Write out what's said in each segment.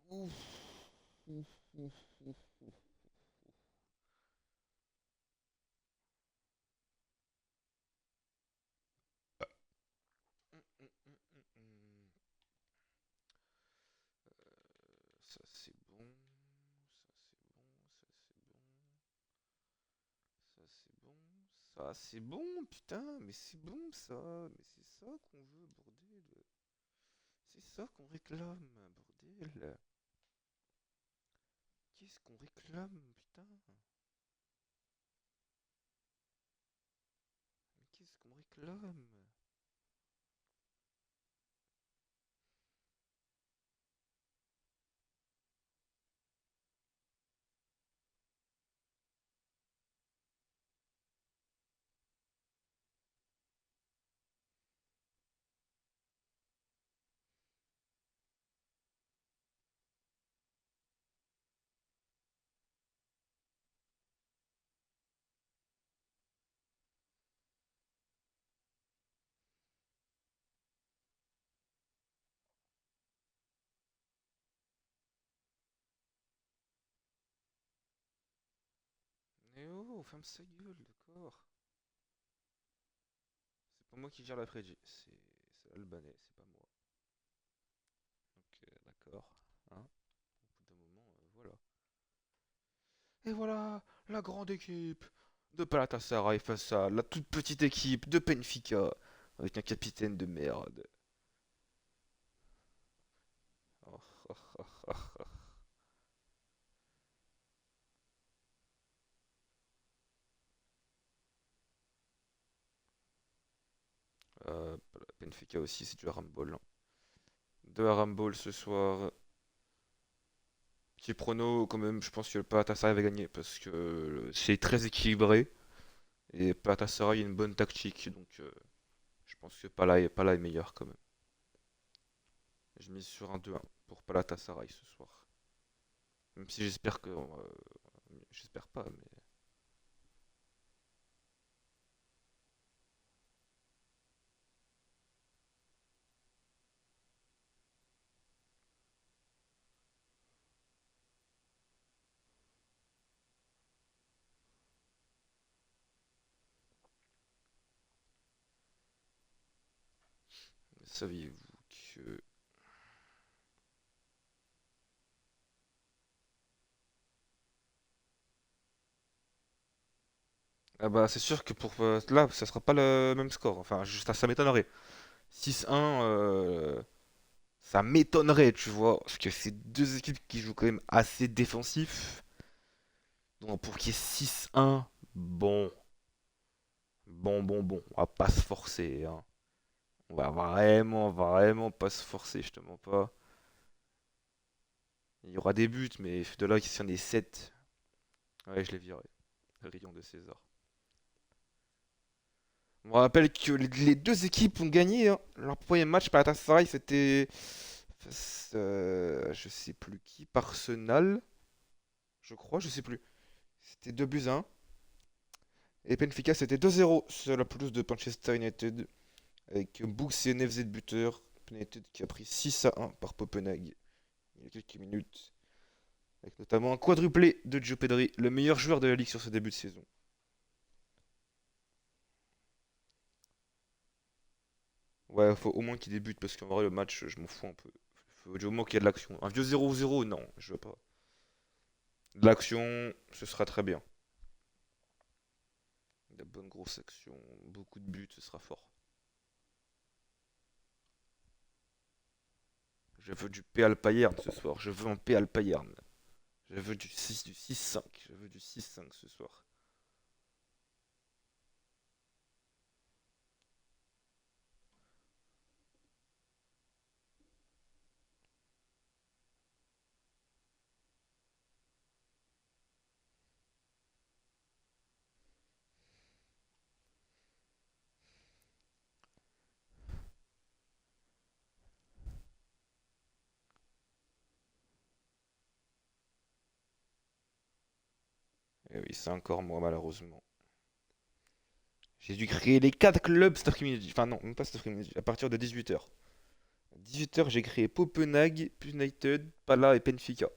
Ouf, ouf, ouf, ouf. Ça c'est bon, ça c'est bon, ça c'est bon, ça c'est bon, ça c'est bon, putain, mais c'est bon ça, mais c'est ça qu'on veut, bordel. C'est ça qu'on réclame, bordel. Qu'est-ce qu'on réclame, putain? Mais qu'est-ce qu'on réclame? Eh oh, ferme sa gueule, d'accord. C'est pas moi qui gère la prédit, c'est l'Albanais, c'est pas moi. Donc, d'accord, hein, au bout d'un moment, voilà. Et voilà, la grande équipe de Galatasaray face à la toute petite équipe de Benfica, avec un capitaine de merde. Oh, oh, oh, oh, oh. Benfica aussi, c'est du handball, hein. De handball ce soir. Petit prono, quand même, je pense que le Galatasaray va gagner parce que c'est très équilibré et Galatasaray a une bonne tactique, donc je pense que Pala est meilleur quand même. Je mise sur un 2-1 pour Galatasaray ce soir. Même si j'espère que, j'espère pas, mais saviez-vous que... Ah bah c'est sûr que pour là, ça sera pas le même score. Enfin, juste ça m'étonnerait. 6-1, ça m'étonnerait, tu vois, parce que c'est deux équipes qui jouent quand même assez défensif. Donc pour qu'il y ait 6-1, bon, bon, on va pas se forcer, hein. On va vraiment, vraiment pas se forcer, je te mens pas. Il y aura des buts, mais de là qu'il y en ait 7, ouais, je les virerai. Rayon de César. On me rappelle que les deux équipes ont gagné, hein. Leur premier match par Galatasaray, c'était je sais plus qui, par Arsenal, je crois, je sais plus. C'était 2 buts à 1. Et Benfica, c'était 2-0 sur la pelouse de Manchester United, avec Books et Neves buteur. United qui a pris 6-1 par Copenhague il y a quelques minutes, avec notamment un quadruplé de Joe Pedri, le meilleur joueur de la ligue sur ce début de saison. Ouais, faut au moins qu'il débute, parce qu'en vrai, le match, je m'en fous un peu. Faut au moins qu'il y ait de l'action. Un vieux 0-0, non, je veux pas. De l'action, ce sera très bien. De la bonne grosse action, beaucoup de buts, ce sera fort. Je veux du PL Payern ce soir. Je veux un PL Payern. Je veux du 6, du 6-5. Je veux du 6-5 ce soir. Et oui, c'est encore moi malheureusement. J'ai dû créer les 4 clubs cet après-midi. Enfin non, même pas cet après-midi, à partir de 18h. 18h, j'ai créé Copenhague, United, Pala et Benfica.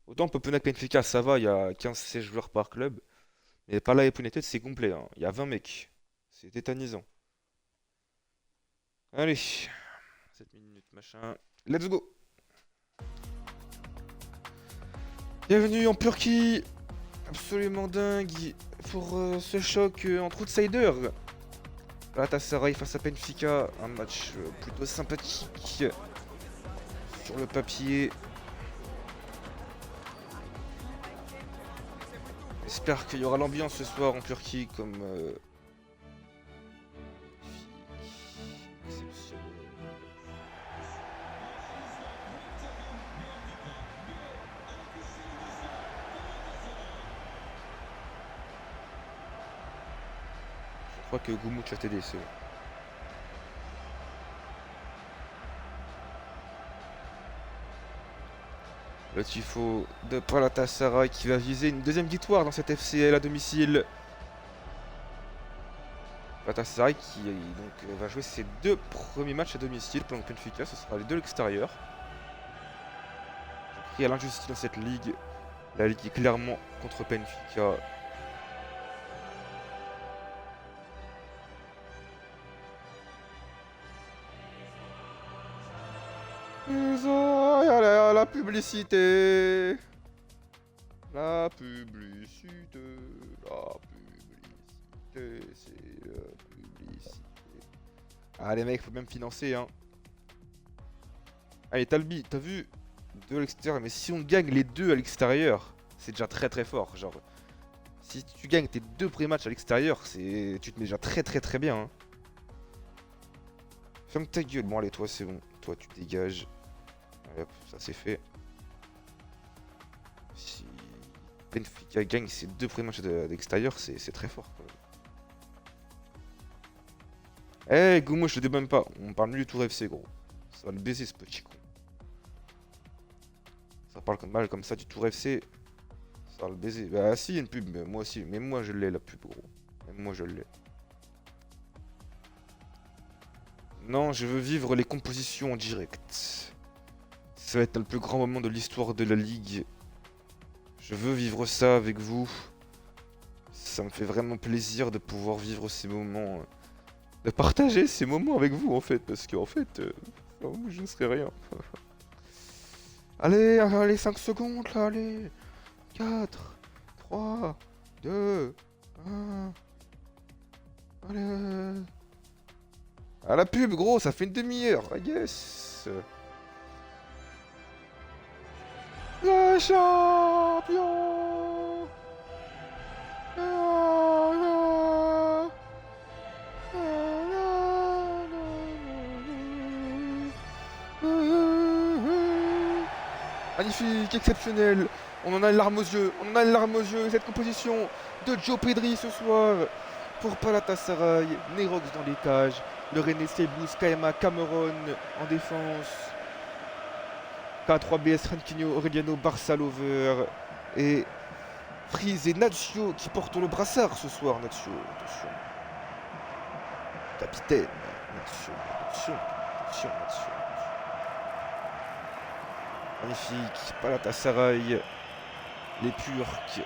Autant Copenhague, Benfica, ça va, il y a 15-16 joueurs par club. Mais Pala et United, c'est complet, hein. Il y a 20 mecs. C'est tétanisant. Allez, 7 minutes, machin. Let's go! Bienvenue en Turquie! Absolument dingue pour ce choc entre outsiders. Galatasaray face à Benfica, un match plutôt sympathique sur le papier. J'espère qu'il y aura l'ambiance ce soir en Turquie comme exceptionnel. Je crois que Goumouch a TD, c'est bon. Le tifo de Galatasaray qui va viser une deuxième victoire dans cette FCL à domicile. Galatasaray qui donc va jouer ses 2 premiers matchs à domicile pendant que Benfica, ce sera les 2 à l'extérieur. Je crie à l'injustice dans cette ligue. La ligue est clairement contre Benfica. La publicité. La publicité. La publicité. C'est la publicité. Ah les mecs, faut même financer hein. Allez Talbi, t'as vu? 2 à l'extérieur, mais si on gagne les 2 à l'extérieur, c'est déjà très très fort. Genre, si tu gagnes tes 2 premiers matchs à l'extérieur, tu te mets déjà très très très bien. Hein. Ferme ta gueule. Bon allez, toi c'est bon. Toi tu dégages. Allez, hop, ça c'est fait. Si Benfica gagne ses 2 premiers matchs d'extérieur, c'est très fort. Eh hey, Goumou, je te débat même pas. On parle mieux du Tour FC gros. Ça va le baiser ce petit con. Ça parle comme mal comme ça du Tour FC. Ça va le baiser. Bah si, il y a une pub, mais moi aussi. Mais moi je l'ai la pub gros. Même moi je l'ai. Non, je veux vivre les compositions en direct. Ça va être le plus grand moment de l'histoire de la ligue. Je veux vivre ça avec vous. Ça me fait vraiment plaisir de pouvoir vivre ces moments. De partager ces moments avec vous en fait. Parce qu'en fait, sans vous, je ne serais rien. Allez, allez, 5 secondes là, allez. 4, 3, 2, 1. Allez. Ah la pub gros, ça fait une demi-heure. I guess. Le champion. Magnifique, exceptionnel. On en a une larme aux yeux. On en a une larme aux yeux. Cette composition de Joe Pedri ce soir pour Galatasaray. Nerox dans les cages. Le René Seibous, Kaema, Cameron en défense. K3BS, Ranquinho, Aureliano, Barça Lover et Freeze et Nacho qui portent le brassard ce soir. Nacho, attention. Capitaine. Nacho, attention. Attention, Nacho. Magnifique. Galatasaray. Les Turcs.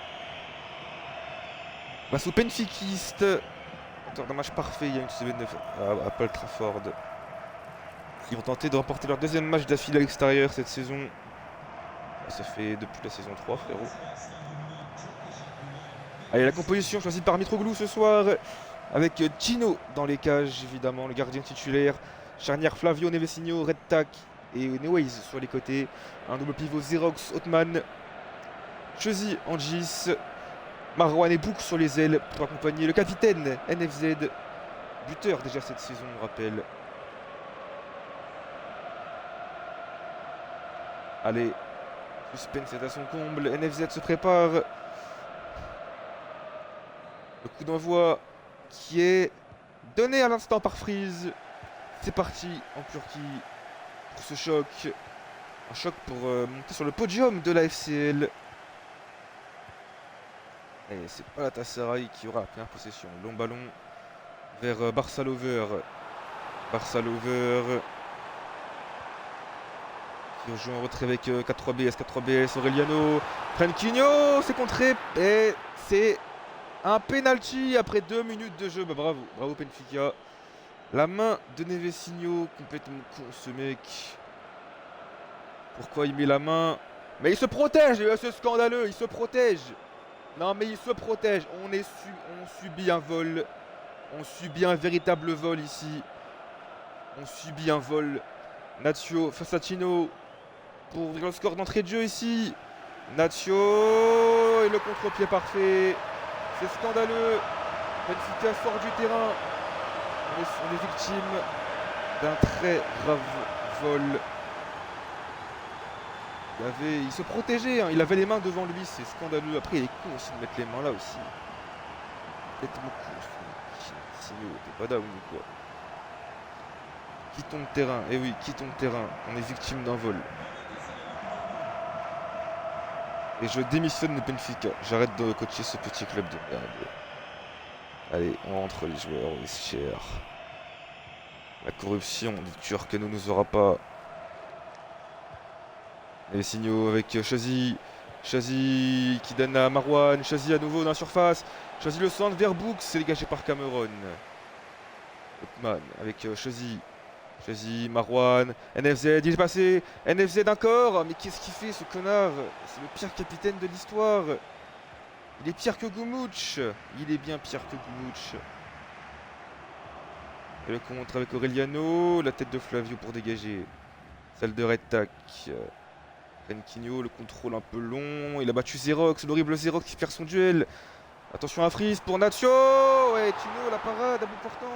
Face aux Benfiquistes. Un match parfait il y a une semaine à Paul Trafford. Ils vont tenter de remporter leur deuxième match d'affilée à l'extérieur cette saison. Ça fait depuis la saison 3, frérot. Allez, la composition choisie par Mitroglou ce soir. Avec Gino dans les cages, évidemment, le gardien titulaire. Charnière Flavio Nevesinho, Red Tack et Neways sur les côtés. Un double pivot Xerox, Otman. Chezi, Angis. Marwan et Bouk sur les ailes pour accompagner le capitaine NFZ. Buteur déjà cette saison, on rappelle. Allez, suspense est à son comble. NFZ se prépare. Le coup d'envoi qui est donné à l'instant par Freeze. C'est parti en Turquie pour ce choc. Un choc pour monter sur le podium de la FCL. Et c'est pas la Galatasaray qui aura la première possession. Long ballon vers Barça Lover. Barça Lover qui rejoue en retrait avec 4-3-BS. 4-3-BS, Aureliano. Franquinho, c'est contré. Et c'est un penalty après 2 minutes de jeu. Bah, bravo, bravo Benfica. La main de Nevesinho, complètement con ce mec. Pourquoi il met la main? Mais il se protège, c'est scandaleux, il se protège. Non mais il se protège, on subit un vol. On subit un véritable vol ici. On subit un vol. Nacho face à Chino pour ouvrir le score d'entrée de jeu ici. Nacho et le contre-pied parfait. C'est scandaleux. Benfica sort du terrain. On est victime d'un très grave vol. Il se protégeait, hein. Il avait les mains devant lui, c'est scandaleux. Après, il est con aussi de mettre les mains là aussi. Complètement con. Signaux, t'es pas down ou quoi? Quittons le terrain, eh oui, quittons le terrain. On est victime d'un vol. Et je démissionne de Benfica. J'arrête de coacher ce petit club de merde. Allez, on rentre les joueurs au vestiaire. La corruption des Turcs ne nous aura pas. Et les signaux avec Chazy. Chazy qui donne à Marouane. Chazy à nouveau dans la surface. Chazy le centre vers Book. C'est dégagé par Cameron. Hopman avec Chazy. Chazy, Marouane. NFZ, il est passé. NFZ encore. Mais qu'est-ce qu'il fait ce connard? C'est le pire capitaine de l'histoire. Il est pire que Goumouch. Il est bien pire que Goumouch. Et le contre avec Aureliano. La tête de Flavio pour dégager. Celle de Red Tac. Franquinho, le contrôle un peu long. Il a battu Xerox, l'horrible Xerox qui perd son duel. Attention à Fries pour Nacho. Ouais, Tino, la parade à bout portant.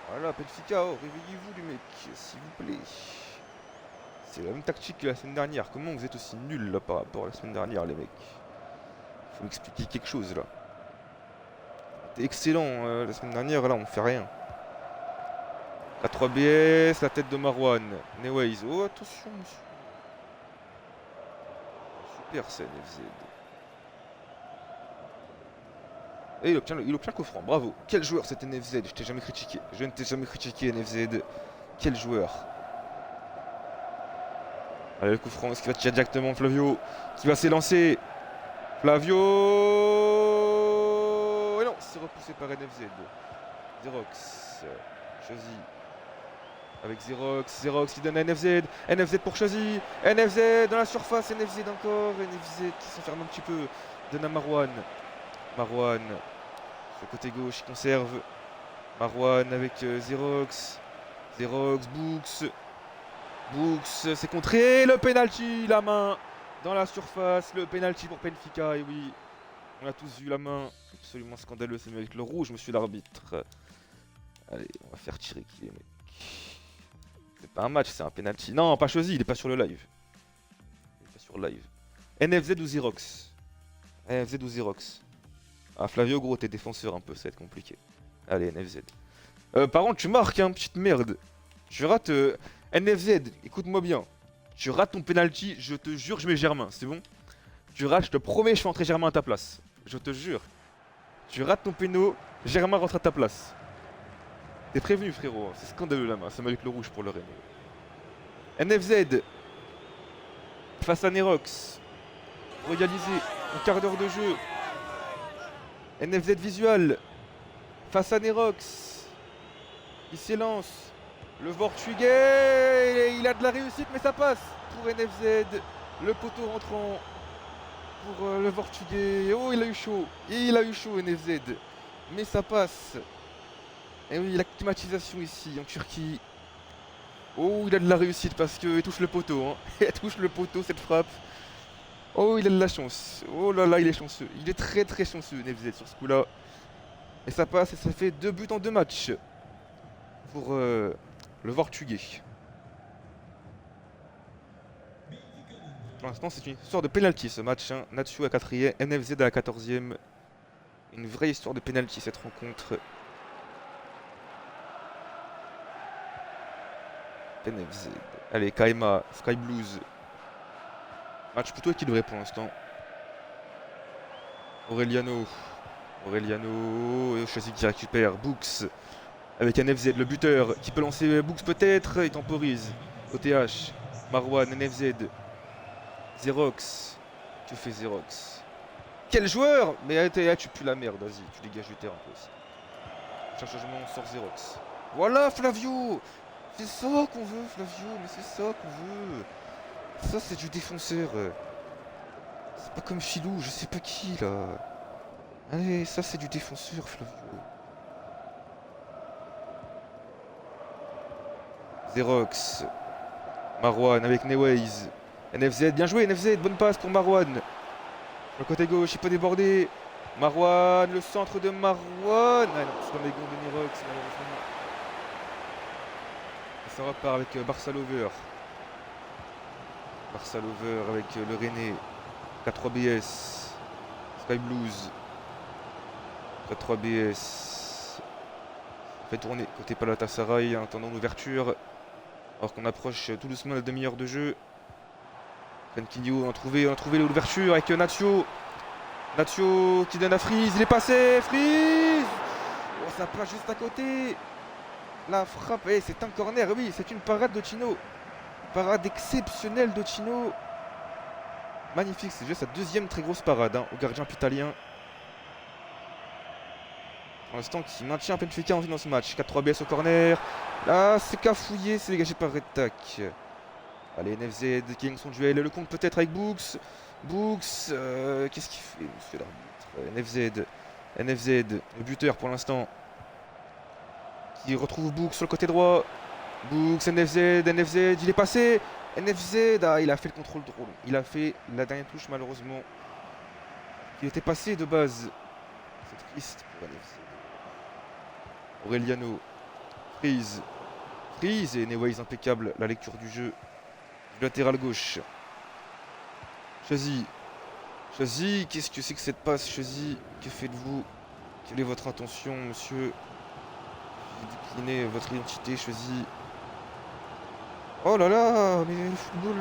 Voilà, Benfica, oh, réveillez-vous les mecs, s'il vous plaît. C'est la même tactique que la semaine dernière. Comment vous êtes aussi nuls là par rapport à la semaine dernière, les mecs? Faut m'expliquer quelque chose là. C'était excellent la semaine dernière, là on fait rien. 4-3-BS, la tête de Marouane. Neways, oh attention monsieur. Super scène FZ. Et il obtient le coup franc, bravo. Quel joueur cet NFZ, je t'ai jamais critiqué. Je ne t'ai jamais critiqué NFZ. Quel joueur. Allez, le coup franc, est-ce qu'il va tirer directement Flavio qui va s'élancer. Flavio. Et non, c'est repoussé par NFZ. Xerox. Chazy. Avec Xerox. Xerox qui donne à NFZ. NFZ pour Chazy. NFZ dans la surface. NFZ encore. NFZ qui s'enferme un petit peu. Donne à Marouane. Marouane. Le côté gauche, il conserve. Marouane avec Xerox. Xerox, Books. Books, c'est contré. Le penalty, la main dans la surface. Le penalty pour Benfica. Et oui, on a tous vu la main. Absolument scandaleux, c'est mieux avec le rouge, monsieur l'arbitre. Allez, on va faire tirer qui les mecs. C'est pas un match, c'est un penalty. Non, pas choisi, il est pas sur le live. Il est pas sur le live. NFZ ou Xerox? NFZ ou Xerox? Ah, Flavio, gros, t'es défenseur un peu, ça va être compliqué. Allez, NFZ. Par contre, tu marques, hein, petite merde. Tu rates. NFZ, écoute-moi bien. Tu rates ton penalty, je te jure, je mets Germain, c'est bon? Tu rates, je te promets, je fais entrer Germain à ta place. Je te jure. Tu rates ton péno, Germain rentre à ta place. T'es prévenu, frérot, c'est scandaleux la main, ça avec le rouge pour le Rennes. NFZ, face à Nerox. Pour égaliser, un quart d'heure de jeu. NFZ visual, face à Nerox. Il s'élance. Le Portugais, il a de la réussite, mais ça passe pour NFZ. Le poteau rentrant pour le Portugais. Oh, il a eu chaud. Il a eu chaud, NFZ. Mais ça passe. Et oui, la climatisation ici, en Turquie. Oh, il a de la réussite parce qu'il touche le poteau. Hein. Il touche le poteau, cette frappe. Oh, il a de la chance. Oh là là, il est chanceux. Il est très très chanceux, NFZ, sur ce coup-là. Et ça passe et ça fait 2 buts en 2 matchs. Pour le Portugais. Pour l'instant, c'est une histoire de penalty ce match. Hein. Natsu à 4ème, NFZ à la 14ème. Une vraie histoire de penalty cette rencontre. NFZ. Allez, Kaima, Sky Blues. Match plutôt équilibré pour l'instant. Aureliano. Aureliano, Chelsea qui récupère. Books avec un FZ, le buteur qui peut lancer Books peut-être. Il temporise. OTH, Marwan, NFZ, Xerox. Que fait Xerox? Quel joueur! Mais tu pues la merde, vas-y, tu dégages du terrain toi aussi. Prochain changement, on sort Xerox. Voilà Flavio! C'est ça qu'on veut Flavio, mais c'est ça qu'on veut. Ça c'est du défenseur. C'est pas comme Filou, je sais pas qui là. Allez, ça c'est du défenseur Flavio. Xerox. Marwan avec Neways. NFZ, bien joué NFZ, bonne passe pour Marwan. Sur le côté gauche, il peut déborder. Marwan, le centre de Marwan. Ah non, c'est dans les gonds de Nirox malheureusement. Et ça repart avec Barça Lover. Barça Lover avec le René. 4-3 BS. Sky Blues. 4-3 BS. Fait tourner côté Galatasaray en attendant l'ouverture. Alors qu'on approche tout doucement la demi-heure de jeu. Kenkinho, on a trouvé l'ouverture avec Nacho. Nacho qui donne à Freeze, il est passé, Freeze. Oh, ça passe juste à côté. La frappe, c'est un corner, oui, c'est une parade de Chino. Parade exceptionnelle de Chino. Magnifique, c'est déjà sa deuxième très grosse parade au gardien italien. Pour l'instant, qui maintient Benfica en vie dans ce match. 4-3 BS au corner. Là, c'est cafouillé, c'est dégagé par Red Tac. Allez, NFZ qui gagne son duel. Le compte peut-être avec Books. Books, qu'est-ce qu'il fait, monsieur l'arbitre? NFZ, le buteur pour l'instant. Qui retrouve Books sur le côté droit. Books, NFZ, il est passé. NFZ, il a fait le contrôle drôle. Il a fait la dernière touche malheureusement. Il était passé de base. C'est triste pour NFZ. Aureliano. Freeze et Neways impeccable. La lecture du jeu. Du latéral gauche. Chazy, qu'est-ce que c'est que cette passe, Chazy? Que faites-vous? Quelle est votre intention, monsieur? Vous déclinez votre identité, Chazy. Oh là là, mais le football.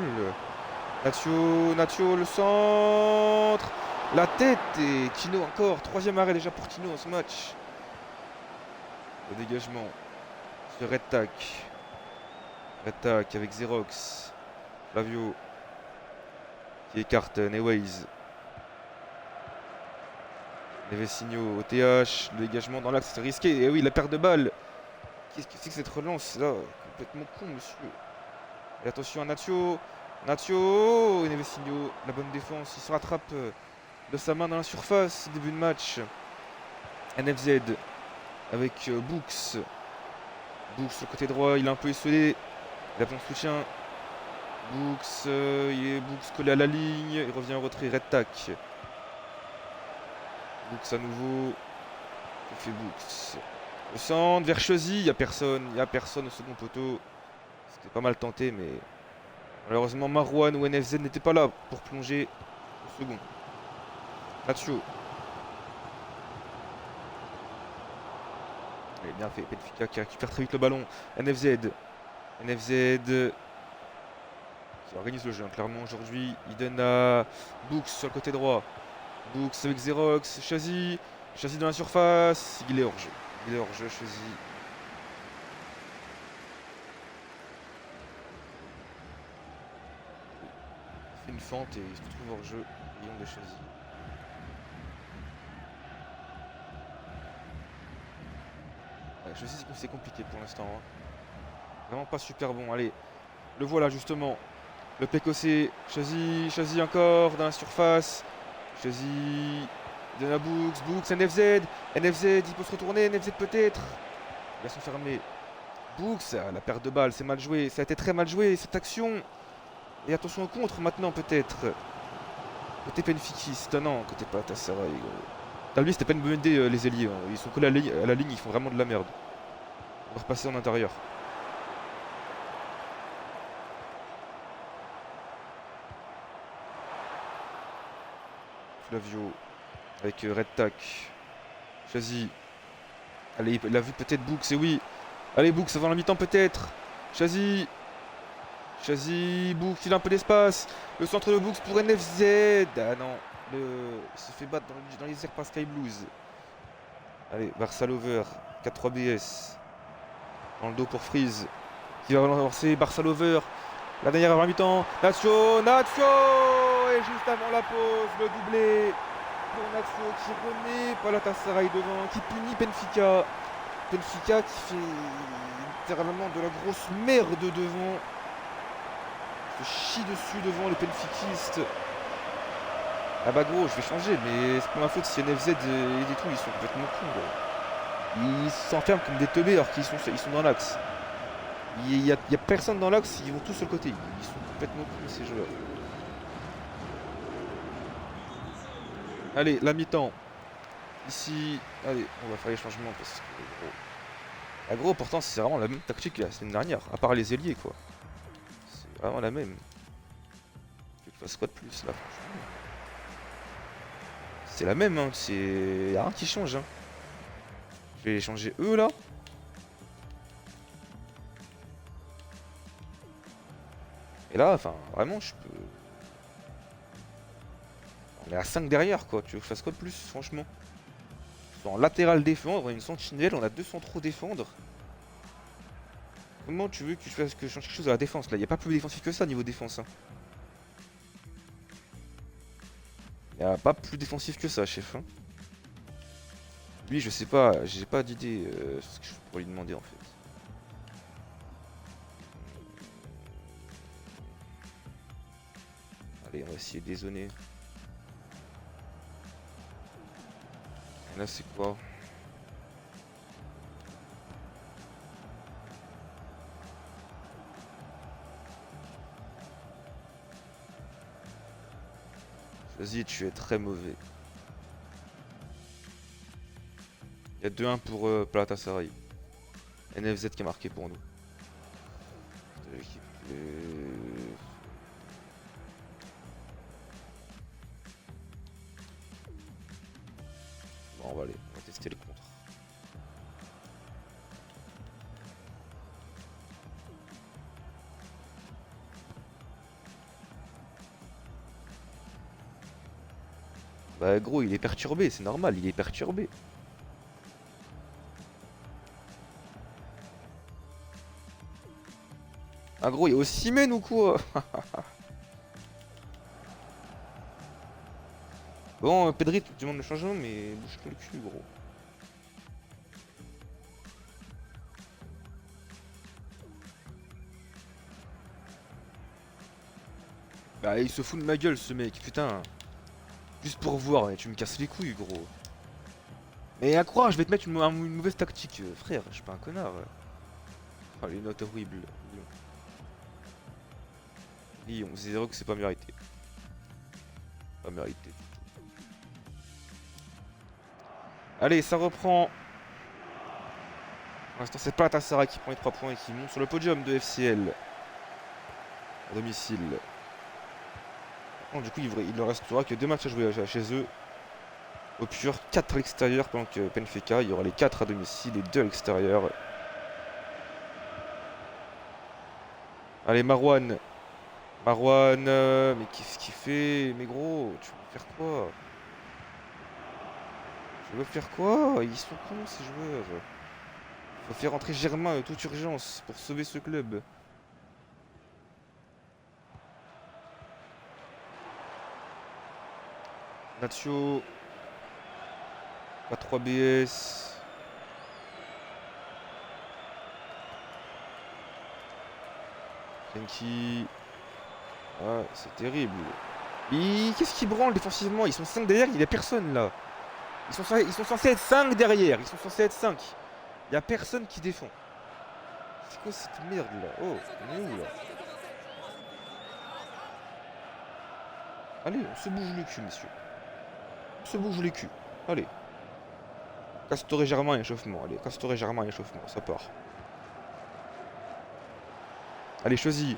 Nacho, le centre. La tête et Tino encore. Troisième arrêt déjà pour Tino dans ce match. Le dégagement. Sur Red Tac. Red Tac avec Xerox. Flavio. Qui écarte Neways. Nevesinho, OTH, le dégagement dans l'axe, c'est risqué. Et oui, la perte de balle. Qu'est-ce que c'est que cette relance là? Complètement con, monsieur. Et attention à Nacho. Et Nevesinho, la bonne défense. Il se rattrape de sa main dans la surface. Début de match. NFZ avec Books. Books sur le côté droit, il est un peu esselé. Il a besoin de soutien. Books, Books collé à la ligne. Il revient en retrait. Red Tac. Books à nouveau. Que fait Books? Le centre vers Chazy. Il n'y a personne au second poteau. C'était pas mal tenté, mais malheureusement Marwan ou NFZ n'étaient pas là pour plonger au second. Nacho. Il est bien fait. Benfica qui récupère très vite le ballon. NFZ qui organise le jeu clairement aujourd'hui. Il donne à Books sur le côté droit. Books avec Xerox. Chazy dans la surface. Il est hors jeu. Chazy. Il fait une fente et il se retrouve hors jeu. Lion de Chazy. Chazy, c'est compliqué pour l'instant. Vraiment pas super bon. Allez, le voilà justement. Le PKC, Chazy encore dans la surface. Chazy donne à Books, NFZ, il peut se retourner, NFZ peut-être. Ils va s'enfermer. Books, la perte de balle, c'est mal joué. Ça a été très mal joué cette action. Et attention au contre maintenant peut-être. Côté Benfiquiste, non, côté Galatasaray. T'as lui, c'était pas une bonne idée les ailiers. Ils sont collés à la ligne, ils font vraiment de la merde. On va repasser en intérieur. Flavio avec Red Tac. Chazy. Allez, il a vu peut-être Books, et oui. Allez, Books avant la mi-temps peut-être. Chazy, Books, il a un peu d'espace. Le centre de Books pour NFZ. Ah non, il se fait battre dans les airs par Sky Blues. Allez, Barça Lover, 4-3 BS. Dans le dos pour Freeze. Qui va relancer Barça Lover. La dernière avant la mi-temps. Nacho, Nacho. Et juste avant la pause, le doublé pour Nacho qui remet Galatasaray devant, qui punit Benfica. Benfica qui fait littéralement de la grosse merde devant. Se chie dessus devant les Benfiquistes. Ah bah gros, je vais changer, mais c'est pas ma faute si NFZ et tout, ils sont complètement cons gros. Ils s'enferment comme des teubés alors ils sont dans l'axe. Il y a personne dans l'axe, ils vont tous sur le côté. Ils sont complètement cons ces joueurs. Allez, la mi-temps. Ici, allez, on va faire les changements parce que gros. Ah gros, pourtant c'est vraiment la même tactique que la semaine dernière, à part les ailiers quoi. C'est vraiment la même. Tu te fasses quoi de plus là, franchement. C'est la même, hein, c'est. Y'a rien qui change, hein. Je vais changer eux là. Et là, enfin, vraiment, je peux. On est à 5 derrière quoi, tu veux que je fasse quoi de plus, franchement. En latéral défendre, on a une sentinelle, on a 2 centraux défendre. Comment tu veux que je change quelque chose à la défense là? Il n'y a pas plus défensif que ça niveau défense. Hein. Il n'y a pas plus défensif que ça, chef. Hein. Lui, je sais pas, j'ai pas d'idée sur ce que je pourrais lui demander en fait. Allez, on va essayer de les zoner. Et là, c'est quoi? Vas-y, tu es très mauvais. Il y a 2-1 pour Galatasaray. NFZ qui a marqué pour nous. Bon, on va tester le contre. Bah gros, il est perturbé, c'est normal, il est perturbé. Ah gros, il y a Osimhen ou quoi? Bon, Pedri, tu te demandes le changement, mais bouge-toi le cul, gros. Bah, il se fout de ma gueule, ce mec, putain. Juste pour voir, tu me casses les couilles, gros. Mais à croire, je vais te mettre une mauvaise tactique, frère, je suis pas un connard. Oh, les notes horribles. Lyon, 0 que c'est pas mérité. Pas mérité. Allez, ça reprend. Pour l'instant, c'est pas Galatasaray qui prend les 3 points et qui monte sur le podium de FCL. À domicile. Bon, du coup, il ne restera que 2 matchs à jouer chez eux. Au pur, 4 à l'extérieur, pendant que Benfica, il y aura les 4 à domicile et 2 à l'extérieur. Allez, Marwan. Marwan, mais qu'est-ce qu'il fait? Mais gros, tu veux faire quoi? Tu veux faire quoi? Ils sont cons, ces joueurs. Faut faire rentrer Germain de toute urgence pour sauver ce club. Nacho. Pas 3 BS. Frenkie. Ah, c'est terrible. Qu'est-ce qui branle défensivement? Ils sont 5 derrière, il n'y a personne là. Ils sont censés être 5 derrière. Ils sont censés être 5. Il n'y a personne qui défend. C'est quoi cette merde là? Oh, on est où là? Allez, on se bouge le cul, messieurs. On se bouge les culs. Allez. Castor et Germain, échauffement. Allez, Castor et Germain, échauffement. Ça part. Allez, choisis.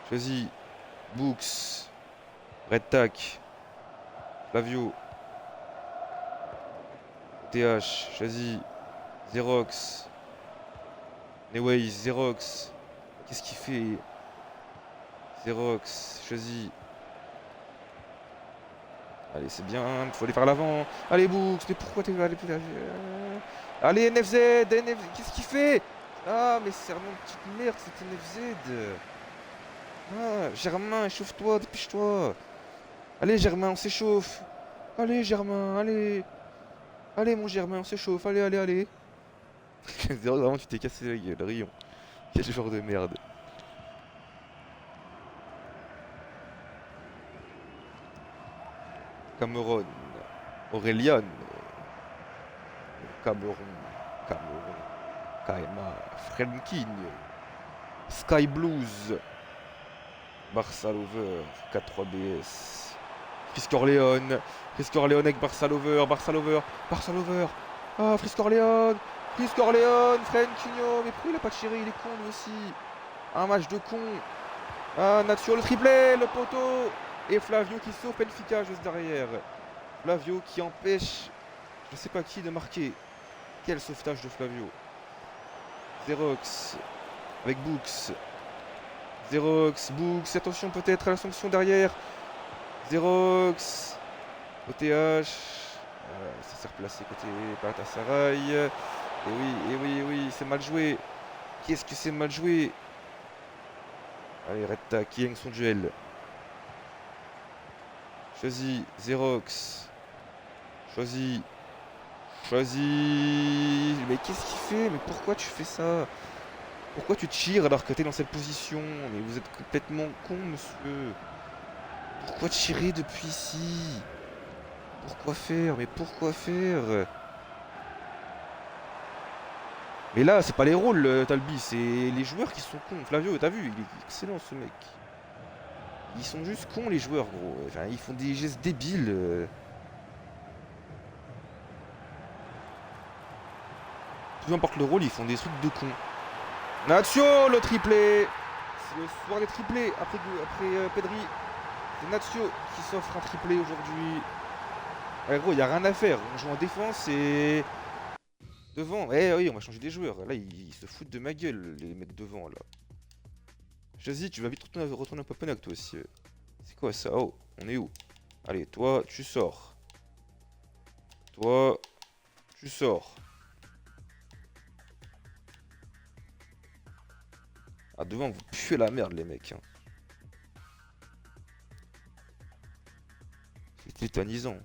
Choisis. Books. Red Tac. Flavio. TH. Choisis. Xerox. Neway. Xerox. Qu'est-ce qu'il fait? Xerox. Choisis. Allez, c'est bien, faut aller vers l'avant. Allez, Books, mais pourquoi t'es... Allez, NFZ, NFZ, qu'est-ce qu'il fait? Ah, mais c'est vraiment une petite merde, cet NFZ. Ah, Germain, échauffe-toi, dépêche-toi. Allez, Germain, on s'échauffe. Allez, Germain, allez. Allez, mon Germain, on s'échauffe. Allez, allez, allez. Vraiment, tu t'es cassé la gueule, Rion. Quel genre de merde. Cameron. Aurélien. Cameron. Cameron. Kaima. Frenkin. Sky Blues. Barça Lover. 4-3 BS. Frisk Orléans. Frisk Orléans avec Barça Lover. Barça Lover. Barça Lover. Ah, Frisk Orléans. Frisk Orléans. Frenkinho. Mais pourquoi il a pas de chéri? Il est con lui aussi. Un match de con. Ah, Nacho, le triplé, le poteau. Et Flavio qui sauve Benfica juste derrière. Flavio qui empêche, je ne sais pas qui, de marquer. Quel sauvetage de Flavio. Xerox avec Books. Xerox, Books, attention peut-être à la sanction derrière. Xerox. OTH. Ça s'est replacé côté Galatasaray. Et oui, et oui, et oui, c'est mal joué. Qu'est-ce que c'est mal joué? Allez, Retta qui gagne son duel. Choisis, Xerox. Choisis. Choisis. Mais qu'est-ce qu'il fait? Mais pourquoi tu fais ça? Pourquoi tu tires alors que t'es dans cette position? Mais vous êtes complètement con, monsieur. Pourquoi tirer depuis ici? Pourquoi faire? Mais pourquoi faire? Mais là, c'est pas les rôles, Talbi, c'est les joueurs qui sont cons. Flavio, t'as vu, il est excellent ce mec. Ils sont juste cons les joueurs, gros. Enfin, ils font des gestes débiles. Peu importe le rôle, ils font des trucs de cons. Nacho, le triplé. C'est le soir des triplés après Pedri. C'est Nacho qui s'offre un triplé aujourd'hui. Ouais, gros, y a rien à faire. On joue en défense et devant. Eh oui, on va changer des joueurs. Là, ils se foutent de ma gueule, les mecs devant là. Choisis, tu vas vite retourner au Papenac toi aussi. C'est quoi ça? Oh, on est où? Allez, toi, tu sors. Toi, tu sors. Ah, devant, vous puez la merde, les mecs. Hein. C'est tétanisant.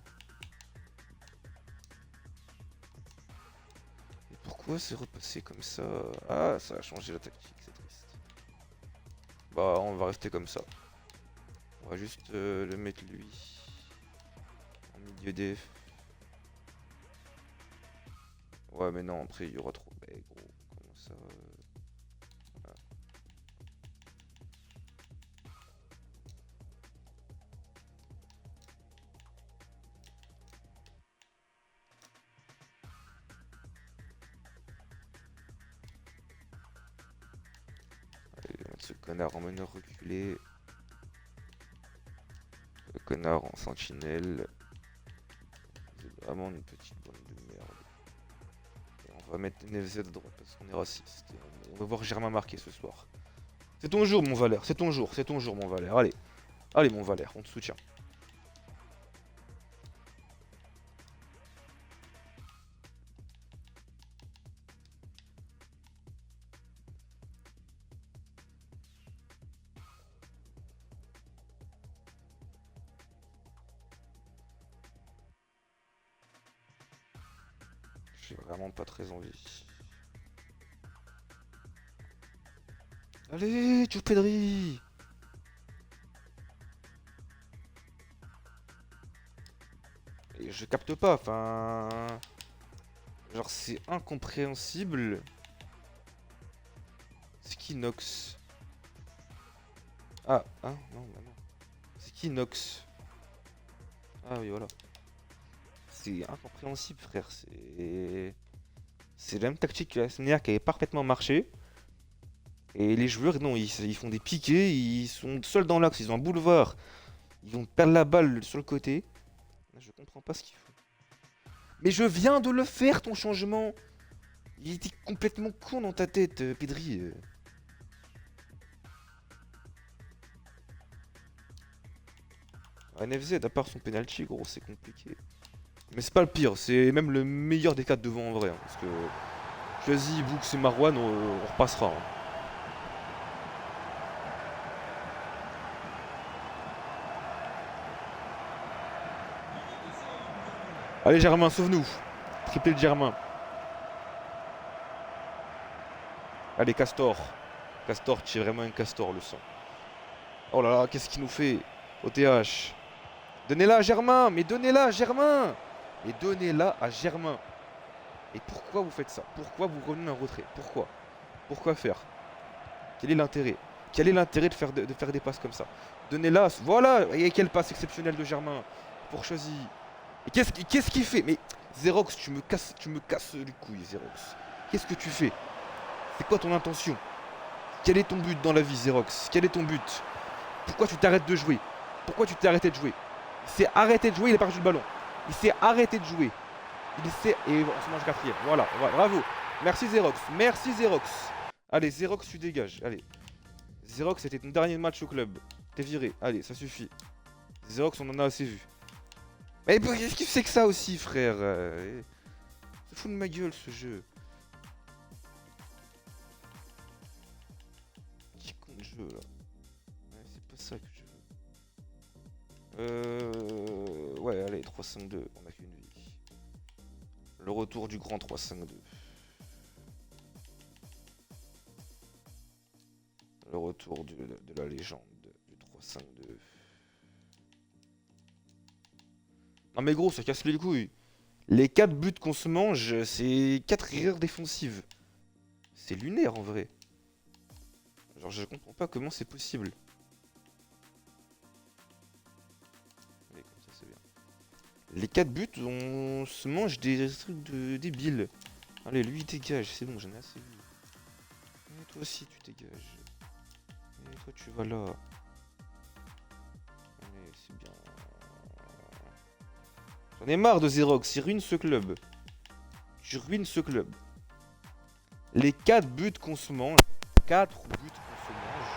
Et pourquoi c'est repassé comme ça? Ah, ça a changé la tactique, c'est triste. Bah, on va rester comme ça. On va juste le mettre lui. En milieu def. Ouais, mais non, après, il y aura trop. Bah, gros, comment ça voilà. Allez, on va mettre ce connard en meneur reculé. Le connard en sentinelle. C'est vraiment une petite bande de merde. Et on va mettre NFZ à droite parce qu'on est raciste. Et on va voir Germain marquer ce soir. C'est ton jour, mon Valère. C'est ton jour, mon Valère. Allez, allez, mon Valère, on te soutient. J'ai vraiment pas très envie. Allez, tu Pedri. Et je capte pas, enfin... Genre, c'est incompréhensible. C'est qui Nox? Ah, hein? Non, bah non. C'est qui Nox? Ah oui, voilà. C'est incompréhensible, frère. C'est la même tactique que la semaine dernière qui avait parfaitement marché. Et les joueurs, non, ils font des piqués, ils sont seuls dans l'axe, ils ont un boulevard. Ils vont perdre la balle sur le côté. Je comprends pas ce qu'ils font. Mais je viens de le faire, ton changement. Il était complètement con dans ta tête, Pedri. NFZ, à part son penalty, gros, c'est compliqué. Mais c'est pas le pire, c'est même le meilleur des 4 devant en vrai. Hein, parce que Kazi, Books et Marwan, on repassera. Hein. Allez Germain, sauve-nous. Triplé de Germain. Allez Castor. Castor, tu es vraiment un castor le sang. Oh là là, qu'est-ce qu'il nous fait? OTH. Donnez-la à Germain. Mais donnez-la à Germain. Mais donnez-la à Germain. Et pourquoi vous faites ça? Pourquoi vous revenez un retrait? Pourquoi? Pourquoi faire? Quel est l'intérêt? Quel est l'intérêt de faire des passes comme ça? Donnez-la. Voilà. Et quelle passe exceptionnelle de Germain pour Chosy. Et qu'est-ce qu'il fait? Mais Xerox, tu me casses les couilles, Xerox. Qu'est-ce que tu fais? C'est quoi ton intention? Quel est ton but dans la vie, Xerox? Quel est ton but? Pourquoi tu t'arrêtes de jouer? Pourquoi tu t'es arrêté de jouer? Il s'est arrêté de jouer, il a perdu le ballon. Il s'est arrêté de jouer. Il s'est... Et on se mange quatrième. Voilà, bravo. Merci Xerox. Merci Xerox. Allez, Xerox, tu dégages. Allez. Xerox, c'était ton dernier match au club. T'es viré. Allez, ça suffit. Xerox, on en a assez vu. Mais qu'est-ce qu'il fait que ça aussi, frère? Se fout de ma gueule, ce jeu. Qui compte jeu, là? Ouais, c'est pas ça que je veux. Ouais, allez, 3-5-2. On a qu'une vie. Le retour du grand 3-5-2. Le retour de la légende du 3-5-2. Non mais gros, ça casse les couilles. Les 4 buts qu'on se mange, c'est 4 erreurs défensives. C'est lunaire en vrai. Genre je comprends pas comment c'est possible. Mais comme ça c'est bien. Les 4 buts, on se mange des trucs de débiles. Allez, lui il dégage, c'est bon, j'en ai assez vu. Et toi aussi tu dégages. Et toi tu vas là. Allez, c'est bien. J'en ai marre de Xerox, il ruine ce club. Tu ruines ce club. Les 4 buts qu'on se mange. 4 buts qu'on se mange.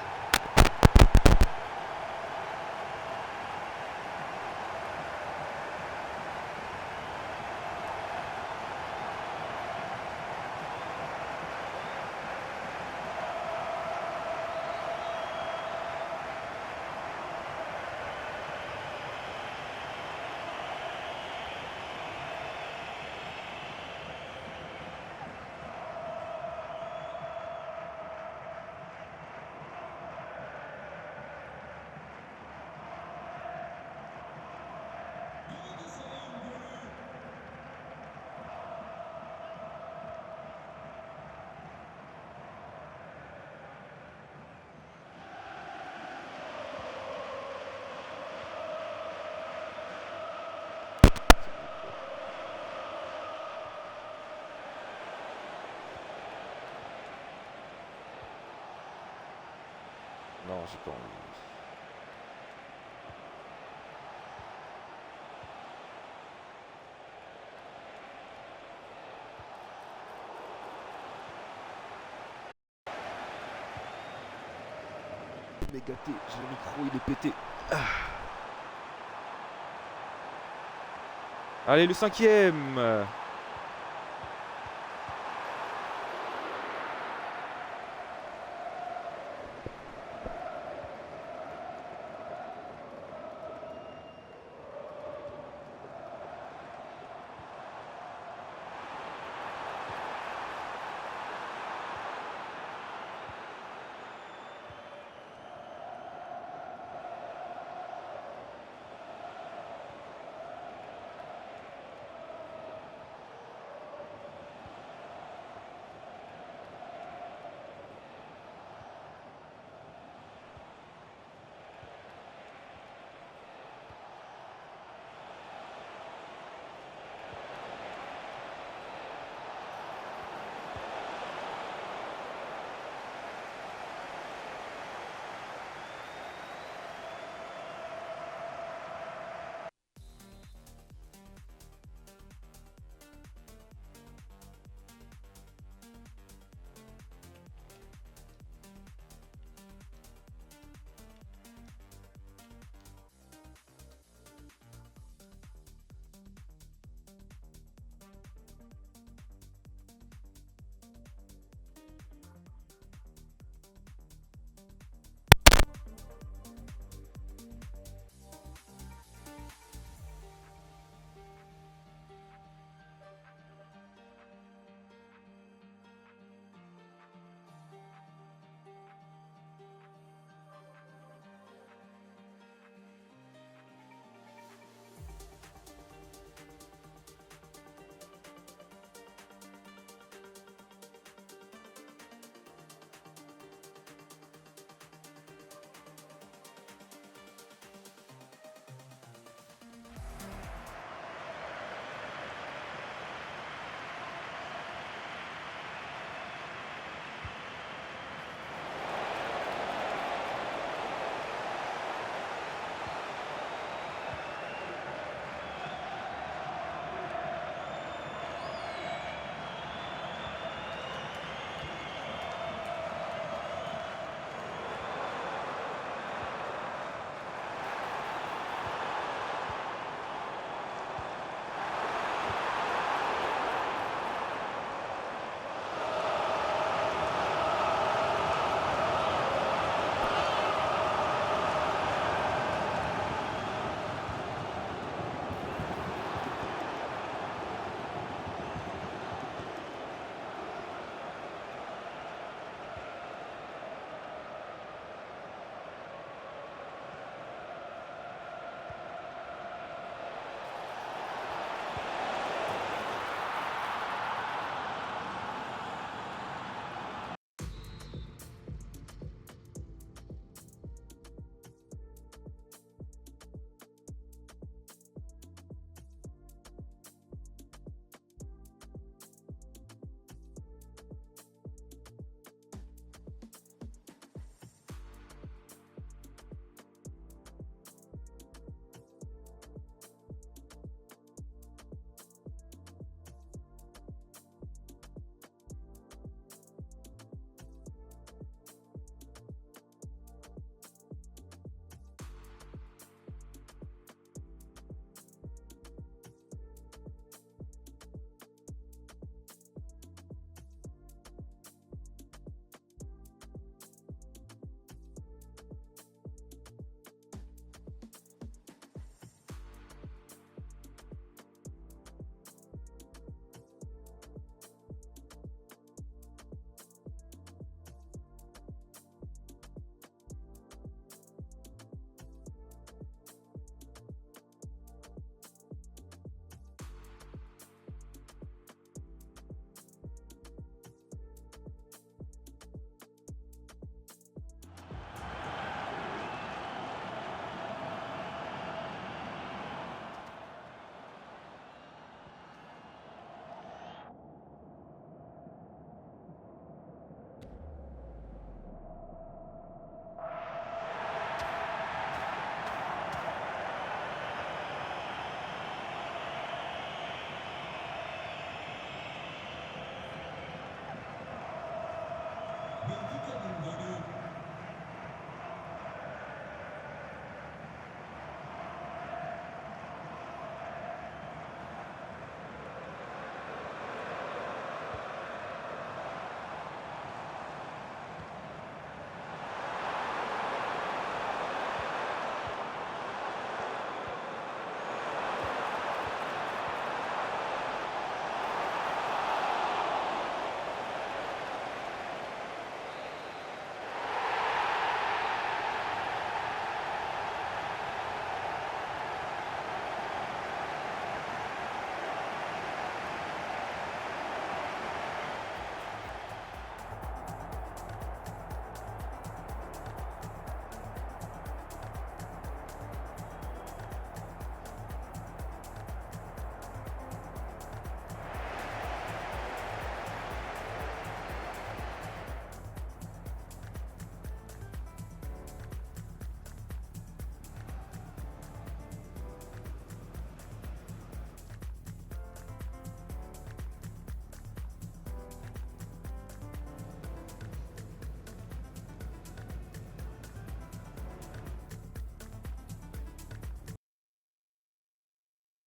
Non, j'ai pas envie. Il est gâté, j'ai le micro, il est pété. Ah. Allez, le 5ème.